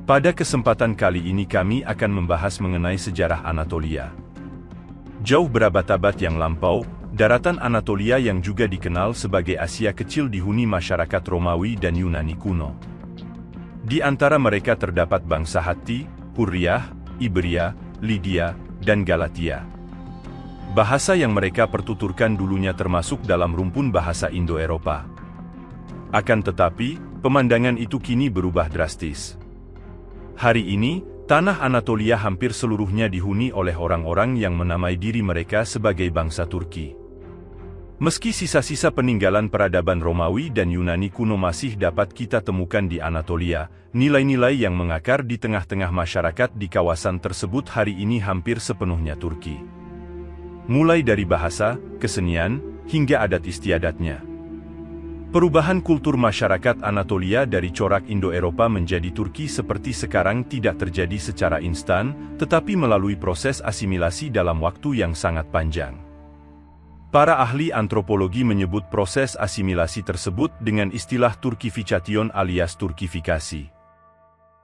Pada kesempatan kali ini kami akan membahas mengenai sejarah Anatolia. Jauh berabad-abad yang lampau, daratan Anatolia yang juga dikenal sebagai Asia Kecil dihuni masyarakat Romawi dan Yunani kuno. Di antara mereka terdapat bangsa Hatti, Hurriyah, Iberia, Lydia, dan Galatia. Bahasa yang mereka pertuturkan dulunya termasuk dalam rumpun bahasa Indo-Eropa. Akan tetapi, pemandangan itu kini berubah drastis. Hari ini, tanah Anatolia hampir seluruhnya dihuni oleh orang-orang yang menamai diri mereka sebagai bangsa Turki. Meski sisa-sisa peninggalan peradaban Romawi dan Yunani kuno masih dapat kita temukan di Anatolia, nilai-nilai yang mengakar di tengah-tengah masyarakat di kawasan tersebut hari ini hampir sepenuhnya Turki. Mulai dari bahasa, kesenian, hingga adat istiadatnya. Perubahan kultur masyarakat Anatolia dari corak Indo-Eropa menjadi Turki seperti sekarang tidak terjadi secara instan, tetapi melalui proses asimilasi dalam waktu yang sangat panjang. Para ahli antropologi menyebut proses asimilasi tersebut dengan istilah Turkifikasyon alias Turkifikasi.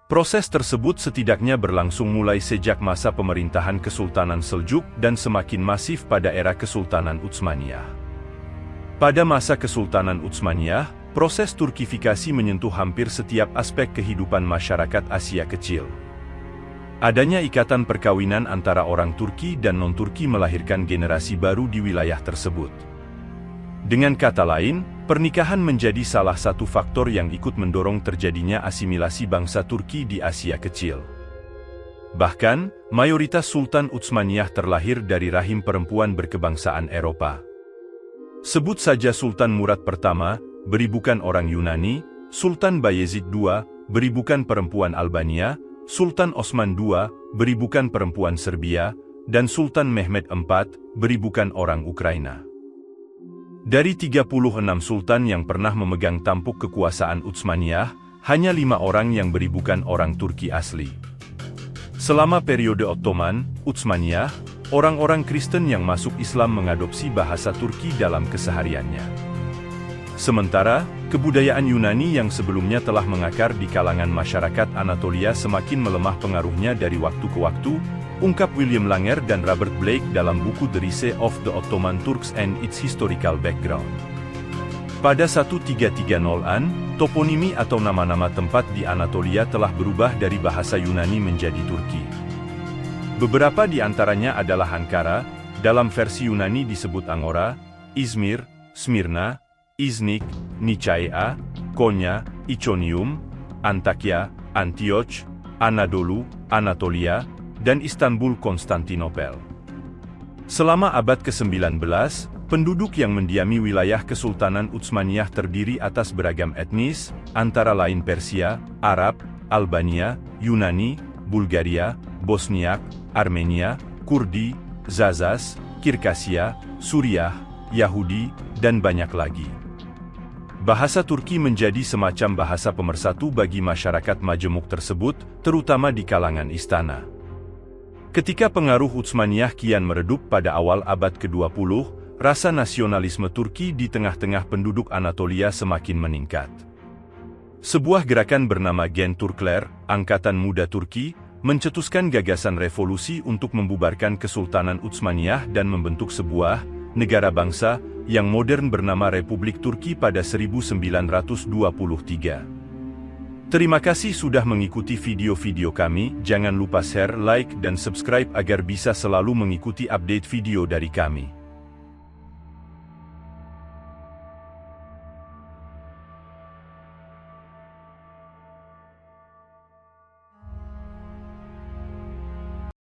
Proses tersebut setidaknya berlangsung mulai sejak masa pemerintahan Kesultanan Seljuk dan semakin masif pada era Kesultanan Utsmaniyah. Pada masa Kesultanan Utsmaniyah, proses Turkifikasi menyentuh hampir setiap aspek kehidupan masyarakat Asia Kecil. Adanya ikatan perkawinan antara orang Turki dan non-Turki melahirkan generasi baru di wilayah tersebut. Dengan kata lain, pernikahan menjadi salah satu faktor yang ikut mendorong terjadinya asimilasi bangsa Turki di Asia Kecil. Bahkan, mayoritas Sultan Utsmaniyah terlahir dari rahim perempuan berkebangsaan Eropa. Sebut saja Sultan Murad pertama, beri bukan orang Yunani, Sultan Bayezid II, beri bukan perempuan Albania, Sultan Osman II, beri bukan perempuan Serbia, dan Sultan Mehmed IV, beri bukan orang Ukraina. Dari 36 sultan yang pernah memegang tampuk kekuasaan Utsmaniyah, hanya 5 orang yang beri bukan orang Turki asli. Selama periode Ottoman, Utsmaniyah, orang-orang Kristen yang masuk Islam mengadopsi bahasa Turki dalam kesehariannya. Sementara, kebudayaan Yunani yang sebelumnya telah mengakar di kalangan masyarakat Anatolia semakin melemah pengaruhnya dari waktu ke waktu, ungkap William Langer dan Robert Blake dalam buku The Rise of the Ottoman Turks and its Historical Background. Pada 1330-an, toponimi atau nama-nama tempat di Anatolia telah berubah dari bahasa Yunani menjadi Turki. Beberapa di antaranya adalah Ankara, dalam versi Yunani disebut Angora, Izmir, Smyrna, Iznik, Nicaea, Konya, Iconium, Antakya, Antioch, Anadolu, Anatolia, dan Istanbul Konstantinopel. Selama abad ke-19, penduduk yang mendiami wilayah Kesultanan Utsmaniyah terdiri atas beragam etnis, antara lain Persia, Arab, Albania, Yunani, Bulgaria, Bosniak, Armenia, Kurdi, Zazas, Kirkasia, Suriah, Yahudi, dan banyak lagi. Bahasa Turki menjadi semacam bahasa pemersatu bagi masyarakat majemuk tersebut, terutama di kalangan istana. Ketika pengaruh Utsmaniyah kian meredup pada awal abad ke-20, rasa nasionalisme Turki di tengah-tengah penduduk Anatolia semakin meningkat. Sebuah gerakan bernama Gen Turkler, Angkatan Muda Turki, mencetuskan gagasan revolusi untuk membubarkan Kesultanan Utsmaniyah dan membentuk sebuah negara bangsa yang modern bernama Republik Turki pada 1923. Terima kasih sudah mengikuti video-video kami, jangan lupa share, like, dan subscribe agar bisa selalu mengikuti update video dari kami.